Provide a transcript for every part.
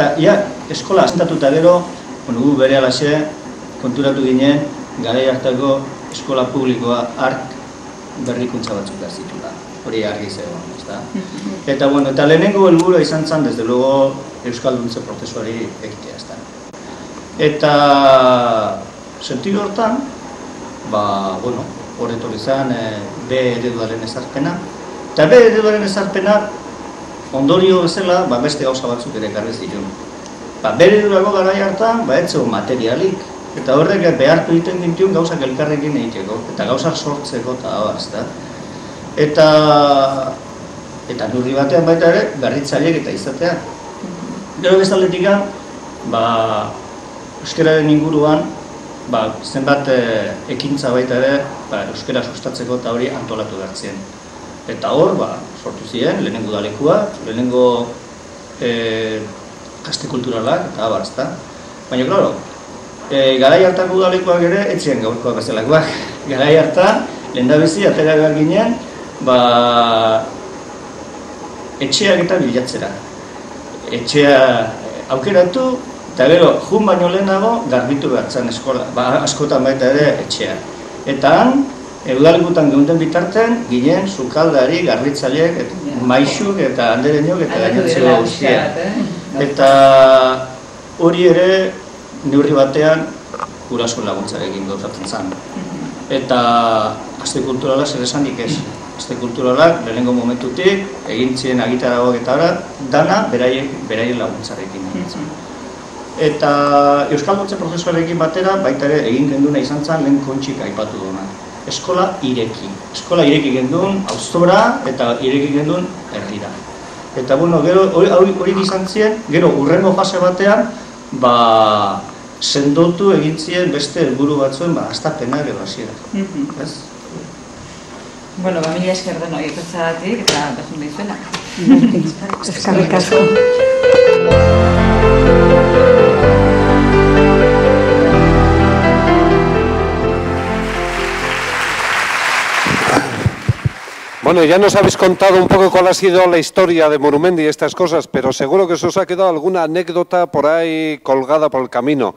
Eta, eskola astatuta gero, gu bere alaxe, konturatu ginen, garai hartako eskola publikoa hark berrikuntza batzuk behar zitula. Hori argi zegoen, ezta? Eta, eta lehenengo helburua izan zen, desde luego, euskalduntze prozesuari egitea, ezta? Eta, sentidu hortan, horretor izan B ereduaren ezarpena. Eta B ereduaren ezarpena, ondorio bezala, beste gauza batzuk ere garrez ditun. B eredurako garai hartan, etzo materialik, eta horrek behartu egiten gintuen gauzak elkarrekin egiteko, eta gauzak sortzeko eta abaz, da? Eta nurri batean baita ere, berritzaileek eta izatea. Gero bestaldetik, euskararen inguruan, zenbat ekintza baita ere, euskara sustatzeko eta hori antolatu bertzien. Eta hor, sortu ziren, lehenengo udalekua, lehenengo kaste kulturalak, eta abar, ezta? Baina, klaro, garai hartako udalekuak ere, etxean gaurkoak bezalakoak. Garai hartan, lehendabizi, atera behar ginen, etxeak eta bilatzera. Etxea aukeratu, eta gero, jun baino lehenago, garbitu behar zen eskola, askotan baita ere etxea. Eta han, udalekutan geunden bitarten, ginen, sukaldari, garbitzaileek, maixuk eta anderenok eta gainontzeko guztia. Eta hori ere, neurri batean, gurasoen laguntzarekin gauzatzen zen. Eta aste kulturala zer esanik ez. Aste kulturalak, lehenengo momentutik, egin ziren agitaragoak eta dana beraien laguntzarekin. Eta euskalduntze prozesuarekin batera, baita ere egin genduna izan zen lehen kontxik aipatu duna. Eskola ireki. Eskola ireki gendun, auzora eta ireki gendun herrira. Eta gero hori izan ziren, gero urrengo fase batean, sendotu egin ziren beste helburu batzuen, hastapenak edo hasierak. Ez? Mila esker den hori etortzagatik eta behar behizuela. Eskerrik asko. Bueno, ya nos habéis contado un poco cuál ha sido la historia de Murumendi y estas cosas, pero seguro que os ha quedado alguna anécdota por ahí colgada por el camino.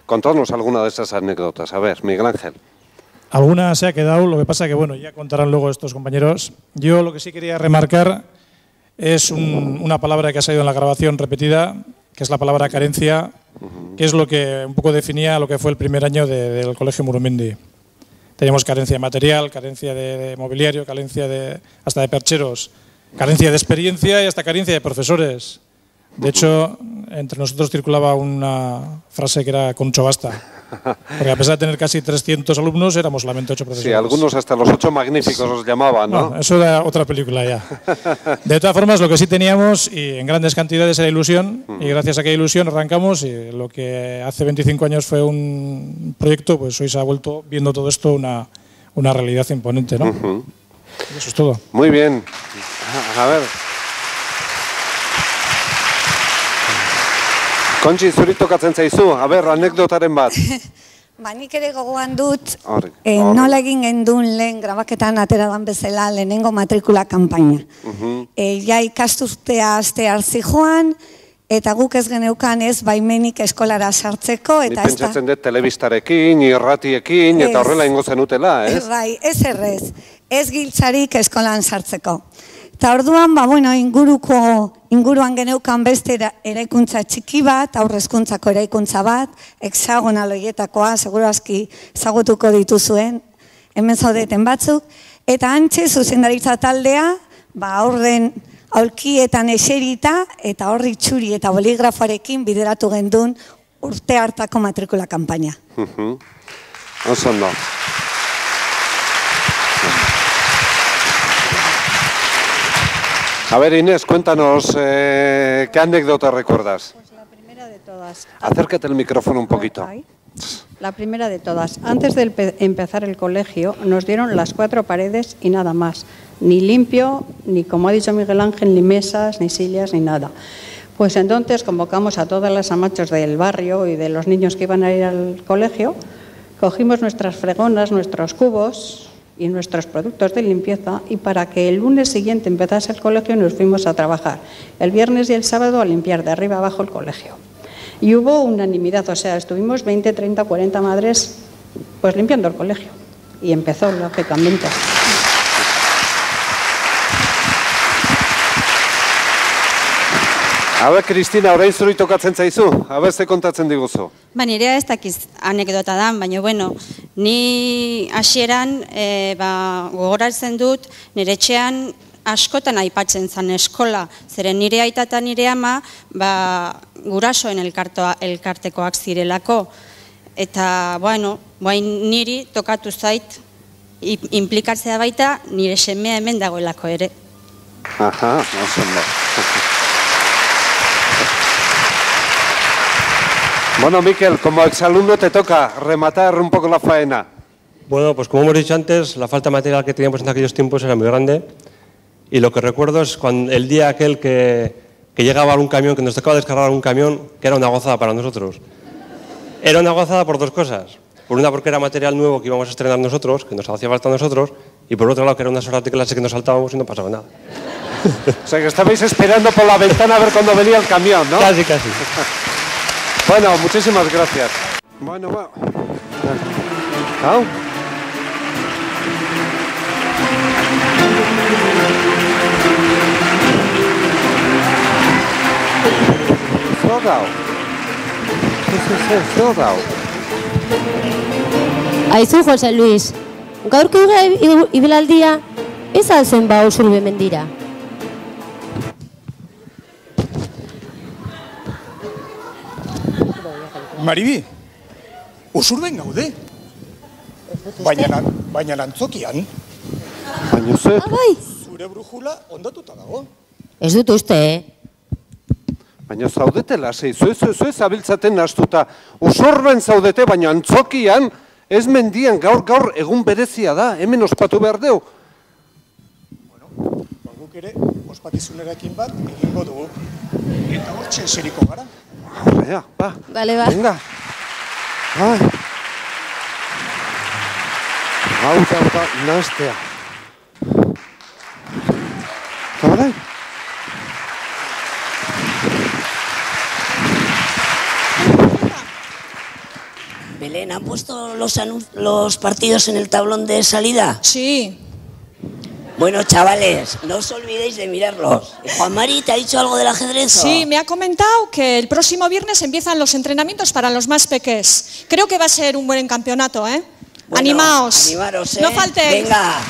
Contadnos alguna de esas anécdotas. A ver, Miguel Ángel. Alguna se ha quedado, lo que pasa que, ya contarán luego estos compañeros. Yo lo que sí quería remarcar es una palabra que ha salido en la grabación repetida, que es la palabra carencia, que es lo que un poco definía lo que fue el primer año del Colegio Murumendi. Teníamos carencia de material, carencia de mobiliario, carencia hasta de percheros, carencia de experiencia y hasta carencia de profesores. De hecho, entre nosotros circulaba una frase que era Concho basta. Porque a pesar de tener casi 300 alumnos, éramos solamente 8 profesores. Sí, algunos hasta los 8 magníficos os llamaban, ¿no? Bueno, eso era otra película ya. De todas formas, lo que sí teníamos, y en grandes cantidades, era ilusión, y gracias a aquella ilusión arrancamos, y lo que hace 25 años fue un proyecto, pues hoy se ha vuelto, viendo todo esto, una realidad imponente, ¿no? Y eso es todo. Muy bien. A ver. Kontxi, zuri tokatzen zaizu, anekdotaren bat. Nik ere gogoan dut, nola egin gendun lehen grabaketan ateradan bezala lehenengo matrikula kanpaina. Ja ikasturtea aste hartzi joan, eta guk ez geneukan ez baimenik eskolara sartzeko. Nik pentsatzen dut telebistarekin, irratiekin, eta horrela ingo zenutela, ez? Bai, ez errez, ez giltzarik eskolan sartzeko. Eta orduan, inguruan geneukan beste eraikuntza txiki bat, aurrezkuntzako eraikuntza bat, hexagonal horietakoa, seguru aski ezagutuko dituzuen, hemen zaudeten batzuk, eta antxe zuzendaritza taldea, aurren aulkietan eserita, eta horri txuri eta boligrafoarekin bideratu gendun urte hartako matrikula kanpaina. Oso ondo. A ver, Inés, cuéntanos, ¿qué anécdota recuerdas? Pues la primera de todas. Acércate el micrófono un poquito. La primera de todas. Antes de empezar el colegio, nos dieron las 4 paredes y nada más. Ni limpio, ni como ha dicho Miguel Ángel, ni mesas, ni sillas, ni nada. Pues entonces convocamos a todas las amachos del barrio y de los niños que iban a ir al colegio, cogimos nuestras fregonas, nuestros cubos, y nuestros productos de limpieza, y para que el lunes siguiente empezase el colegio nos fuimos a trabajar el viernes y el sábado a limpiar de arriba abajo el colegio. Y hubo unanimidad, o sea, estuvimos 20, 30, 40 madres pues limpiando el colegio. Y empezó, lógicamente. Habe, Kristina, orain zuri tokatzen zaizu? Habe, ze kontatzen diguzu? Nirea ez dakiz anekdota da, baina bueno, ni hasieran gogoratzen dut nire etxean askotan aipatzen zen eskola, zeren nire aita eta nire ama gurasoen elkartekoak zirelako. Eta, bueno, niri tokatu zait implikatzea baita nire semea hemen dagoelako ere. Ajá, oso ondo. Bueno, Miquel, como exalumno te toca rematar un poco la faena. Bueno, pues como hemos dicho antes, la falta material que teníamos en aquellos tiempos era muy grande. Y lo que recuerdo es el día aquel que llegaba algún camión, que nos tocaba descargar algún camión, que era una gozada para nosotros. Era una gozada por dos cosas. Por una, porque era material nuevo que íbamos a estrenar nosotros, que nos hacía falta a nosotros, y por otro lado, que eran unas horas de clase que nos saltábamos y no pasaba nada. O sea, que estabais esperando por la ventana a ver cuándo venía el camión, ¿no? Casi, casi. Bueno, muchísimas gracias. Bueno. ¿Chao? Aizu, Jose Luis, gaurko ibilaldia ez alzen ba Usurbe mendira. Maribi, Usurben gaude, baina antzokian. Baina zer? Zure brujula ondatuta dago. Ez dut uste, Baina zaudete lasei, zue zabiltzaten nastuta. Usurben zaudete, baina antzokian, ez mendian, gaur egun berezia da, hemen ospatu behar deu. Bueno, guk ere, ospakizunerakin bat egingo dugu. Eta hortxe eseriko gara. Horrea, ba. Bale, ba. Venga. Ai. Hau da, nastea. Eta balai? Belén, ¿han puesto los partidos en el tablón de salida? Sí. Bueno, chavales, no os olvidéis de mirarlos. ¿Juan Mari te ha dicho algo del ajedrez? Sí, me ha comentado que el próximo viernes empiezan los entrenamientos para los más peques. Creo que va a ser un buen campeonato, ¿eh? Bueno, animaos. Animaros, ¿eh? No faltéis. Venga.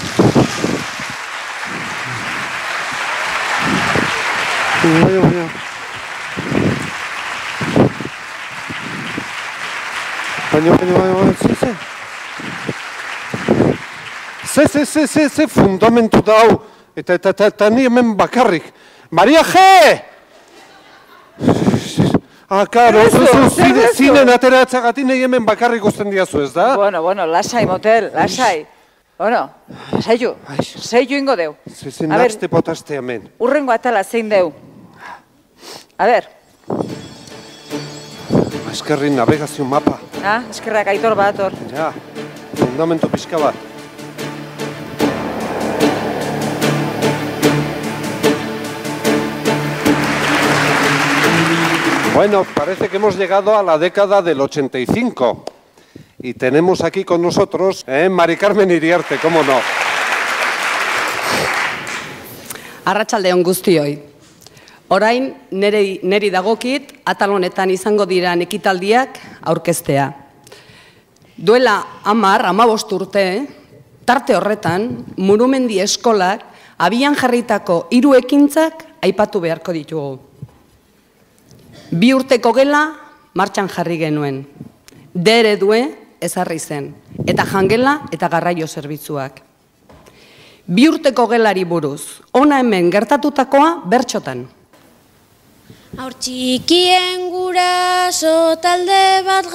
Ze fundamentu da hau, eta ni hemen bakarrik. Maria G! Karo, zinen ateratzagatik nahi hemen bakarrik usten diazu, ez da? Bueno, lasai, motel, lasai. Bueno, zeiu ingo deu. Zezen nazte potaste hemen. Urrengo atala zein deu. A ver. Eskerri navegazio mapa. Eskerrak Aitor bat, hor. Ja, fundamentu pixka bat. Bueno, parece que hemos llegado a la década del 85 y tenemos aquí con nosotros Mari Carmen Iriarte, ¿cómo no? Arratsaldeon guztioi. Orain neri dagokit atal honetan izango diran ekitaldiak aurkeztea. Duela 15 urte, tarte horretan, Murumendi eskolak abian jarritako 3 ekintzak aipatu beharko ditugu. 2 urteko gela martxan jarri genuen. D-eredue ezarri zen, eta jangela eta garraio zerbitzuak. 2 urteko gelari buruz, hona hemen gertatutakoa bertsotan. Haur txikien guraso talde bat